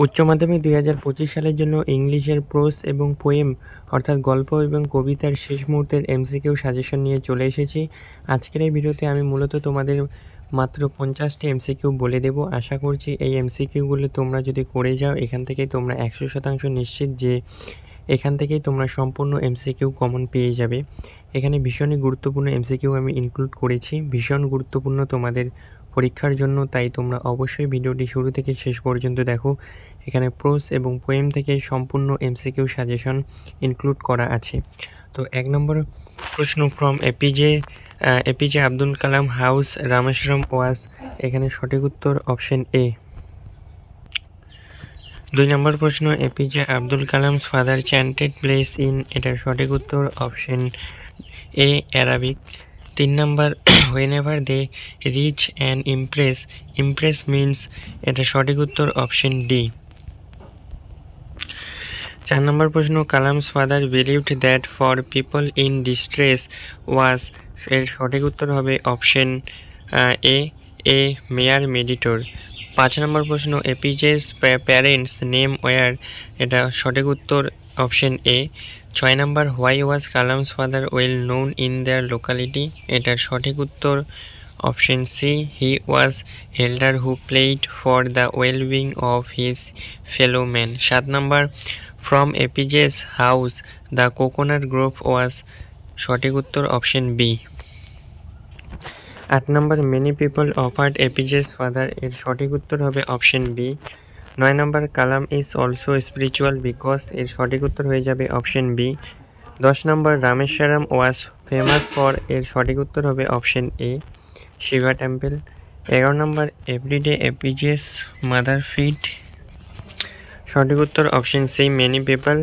উচ্চ মাধ্যমিক 2025 সালের জন্য ইংলিশের প্রোস এবং পোয়েম অর্থাৎ গল্প এবং কবিতার শেষ মুহূর্তের এমসিকিউ সাজেশন নিয়ে চলে এসেছি। আজকের এই ভিডিওতে আমি মূলত তোমাদের মাত্র 50টি এমসিকিউ বলে দেব। আশা করছি এই এমসিকিউগুলো তোমরা যদি করে যাও এখান থেকেই তোমরা 100% নিশ্চিত যে এখান থেকেই তোমরা সম্পূর্ণ এমসিকিউ কমন পেয়ে যাবে। এখানে ভীষণই গুরুত্বপূর্ণ এমসিকিউ আমি ইনক্লুড করেছি, ভীষণ গুরুত্বপূর্ণ তোমাদের পরীক্ষার জন্য, তাই তোমরা অবশ্যই ভিডিওটি শুরু থেকে শেষ পর্যন্ত দেখো। এখানে প্রোস এবং পোয়েম থেকে সম্পূর্ণ এমসিকিউ সাজেশন ইনক্লুড করা আছে। তো 1 নম্বর প্রশ্ন, from APJ Abdul Kalam house Rameswaram was, এখানে সঠিক উত্তর অপশন এ। 2 নম্বর প্রশ্ন, APJ Abdul Kalam's father chanted place in, এটার সঠিক উত্তর অপশন এ অ্যারাবিক। 3 নম্বর, whenever they reach and impress means, এটা সঠিক উত্তর অপশন ডি। 4 নম্বর প্রশ্ন, Kalam's father believed that for people in distress was, এর সঠিক উত্তর হবে অপশন এ মেয়ার মেডিটর। 5 নম্বর প্রশ্ন, এপিজেস প্যারেন্টস নেম ওয়ার, এটা সঠিক উত্তর অপশন এ। 6 নম্বর, why was Kalam's father well known in their locality, এটার সঠিক উত্তর option C, he was elder who played for the wellbeing of his fellow man. 7 নম্বর, from APJ's house the coconut grove was, সঠিক উত্তর option B. 8 নম্বর, many people offered APJ's father, এর সঠিক উত্তর হবে অপশন বি। 9 নম্বর, Kalam is also spiritual because, এর সঠিক উত্তর হয়ে যাবে অপশন বি। 10 নম্বর, রামেশ্বরম ওয়াজ ফেমাস ফর, এর সঠিক উত্তর হবে অপশন এ শিবা টেম্পল। 11 নম্বর, এভরিডে এপিজেস মাদার ফিট, সঠিক উত্তর অপশন সি মেনি পিপল।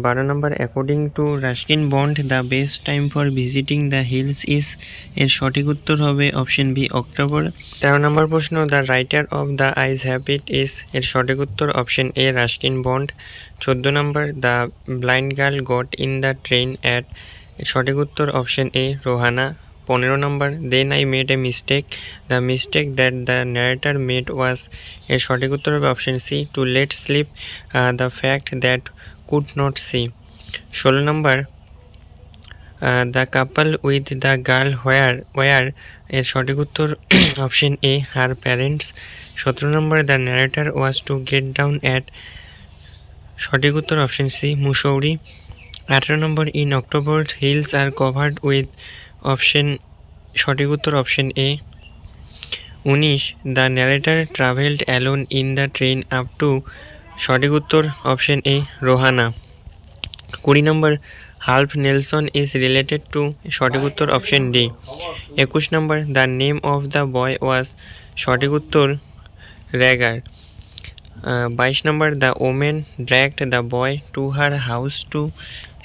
12 নম্বর, according to Ruskin Bond the best time for visiting the hills is, এর সঠিক উত্তর হবে অপশন বি অক্টোবর। 13 নম্বর প্রশ্ন, the writer of the eyes have it is, এর সঠিক উত্তর অপশন এ রাস্কিন বন্ড। 14 নম্বর, the blind girl got in the train at, এর সঠিক উত্তর অপশন এ রোহানা। 15 নম্বর, then I made a mistake, the mistake that the narrator made was, এর সঠিক উত্তর হবে option C to let slip the fact that could not see. 16 নম্বর, the couple with the girl war, এর সঠিক উত্তর option A her parents. 17 নম্বর, the narrator was to get down at, সঠিক উত্তর অপশন সি মুসৌরি। 18 নম্বর, in October hills are covered with, option সঠিক উত্তর option A. 19, the narrator travelled alone in the train up to, সঠিক উত্তর option A Rohana. 20 নম্বর, half Nelson is related to, সঠিক উত্তর অপশন ডি। 21 নম্বর, the name of the boy was, সঠিক উত্তর র্যাগার। 22 নম্বর, the women dragged the boy to her house to,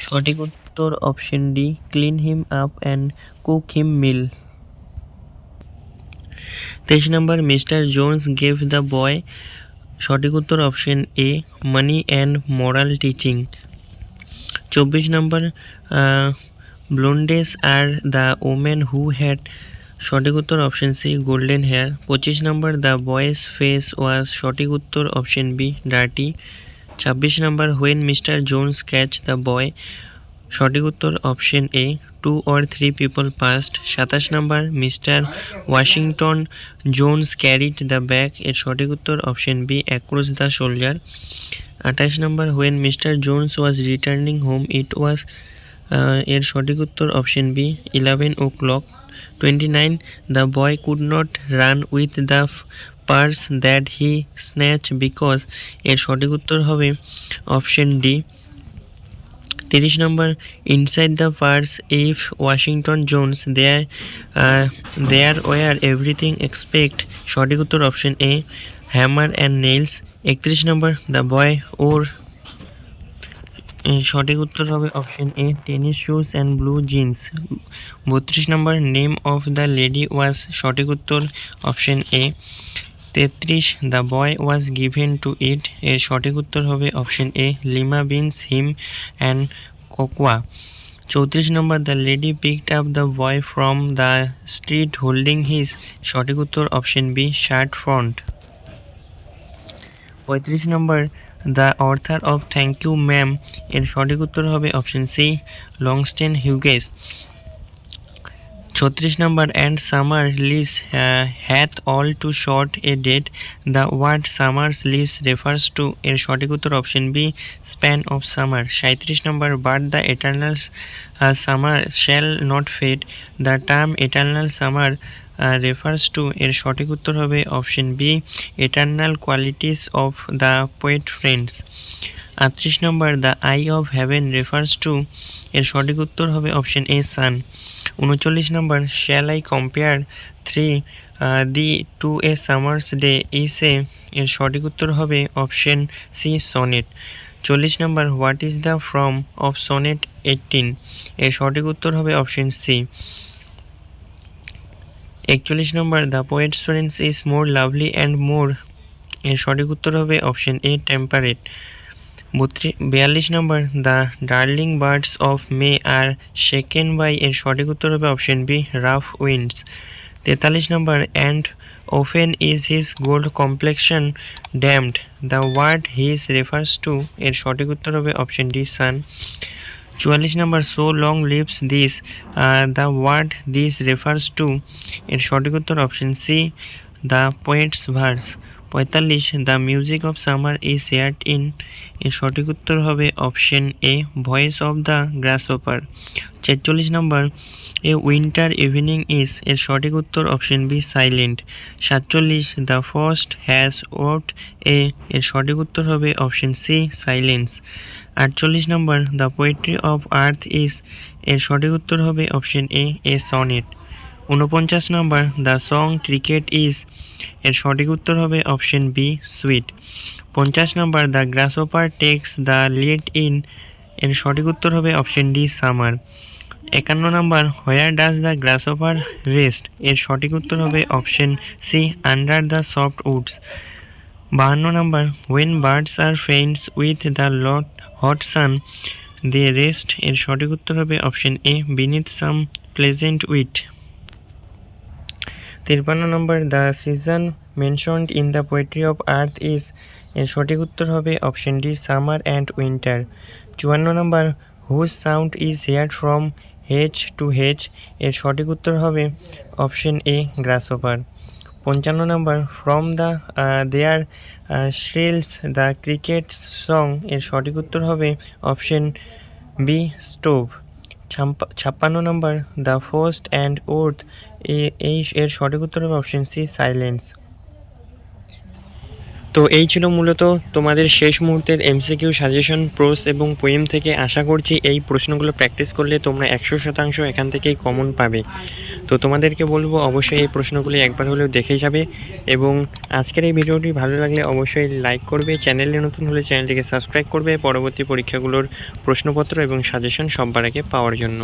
সঠিক উত্তর option D clean him up and cook him meal. 23 নম্বর, Mr Jones gave the boy, সঠিক উত্তর option A money and moral teaching. 24 নম্বর, blondes are the women who had, সঠিক উত্তর option C golden hair. 25 নম্বর, the boy's face was, সঠিক উত্তর option B dirty. 26 নম্বর, when Mr Jones catch the boy, সঠিক উত্তর option A 2 or 3 people passed। 27 নম্বর, Mr Washington Jones carried the bag, এর সঠিক উত্তর option B across the shoulder. 28 নম্বর, when Mr Jones was returning home it was, এর সঠিক উত্তর option B 11 o'clock। 29, the boy could not run with the purse that he snatch because, এর সঠিক উত্তর হবে অপশন ডি। 30 নম্বর, inside the purse if Washington Jones there were everything expect, সঠিক উত্তর option A hammer and nails. 31 number, the boy wore, সঠিক উত্তর হবে option A tennis shoes and blue jeans. 32 number, name of the lady was, সঠিক উত্তর option A. 33, the boy was given to eat, এর সঠিক উত্তর হবে option A lima beans ham and cocoa. 34 number, the lady picked up the boy from the street holding his, সঠিক উত্তর option B shirt front. 35 number the author of thank you ma'am এর সঠিক উত্তর হবে option C Langston Hughes. 36 number and summer lease hath all too short a date the word summer's lease refers to এর সঠিক উত্তর option B span of summer. 37 number but the eternal summer shall not fade the term eternal summer refers to এর সঠিক উত্তর হবে option B eternal qualities of the poet friends. 38 নম্বর the eye of heaven refers to এর সঠিক উত্তর হবে option A sun. 39 নম্বর shall I compare thee to a summer's day is এর সঠিক উত্তর হবে অপশন সি সনেট। 40 নম্বর what is the form of sonnet 18 এর সঠিক উত্তর হবে অপশন সি। 41 নম্বর the poet's friends is more lovely and more এর সঠিক উত্তর হবে option A temperate. 42 number the darling birds of May are shaken by এর সঠিক উত্তর হবে option B rough winds. 43 number and often is his gold complexion dimmed the word his refers to এর সঠিক উত্তর হবে option D sun. 44 number so long lives this the word this refers to এর সঠিক উত্তর option C the poet's verse. 45 the music of summer is heard in এর সঠিক উত্তর হবে option A voice of the grasshopper. 46 নম্বর a winter evening is এর সঠিক উত্তর option B silent. 47 the first has word এর সঠিক উত্তর হবে অপশন সি সাইলেন্স। 48 নম্বর the poetry of earth is এর সঠিক উত্তর হবে অপশন এ সনেট। 49 নম্বর দ্য সং ক্রিকেট ইজ এর সঠিক উত্তর হবে অপশন বি সুইট। 50 নম্বর the grasshopper takes the lead in এর সঠিক উত্তর হবে অপশন ডি সামার। 51 নম্বর where does the grasshopper rest এর সঠিক উত্তর হবে option C under the soft woods. 52 নম্বর when birds are friends with the hot sun they rest এর সঠিক উত্তর হবে option A beneath some pleasant weed. 53 নম্বর the season mentioned in the poetry of earth is এর সঠিক উত্তর হবে option D summer and winter. 54 নম্বর whose sound is heard from hedge to hedge এর সঠিক উত্তর হবে option A grasshopper. 55 number from the there shrills the crickets song এর সঠিক উত্তর হবে option B stove. 56 number the first and earth এর সঠিক উত্তর হবে অপশন সি সাইলেন্স। তো এই ছিল মূলত তোমাদের শেষ মুহূর্তের এমসিকিউ সাজেশন প্রোস এবং পোয়েম থেকে। আশা করছি এই প্রশ্নগুলো প্র্যাকটিস করলে তোমরা 100% এখান থেকেই কমন পাবে। তো তোমাদেরকে বলবো অবশ্যই এই প্রশ্নগুলি একবার হলেও দেখে যাবে এবং আজকের এই ভিডিওটি ভালো লাগলে অবশ্যই লাইক করবে, চ্যানেলে নতুন হলে চ্যানেলটিকে সাবস্ক্রাইব করবে পরবর্তী পরীক্ষাগুলোর প্রশ্নপত্র এবং সাজেশন সবার আগে পাওয়ার জন্য।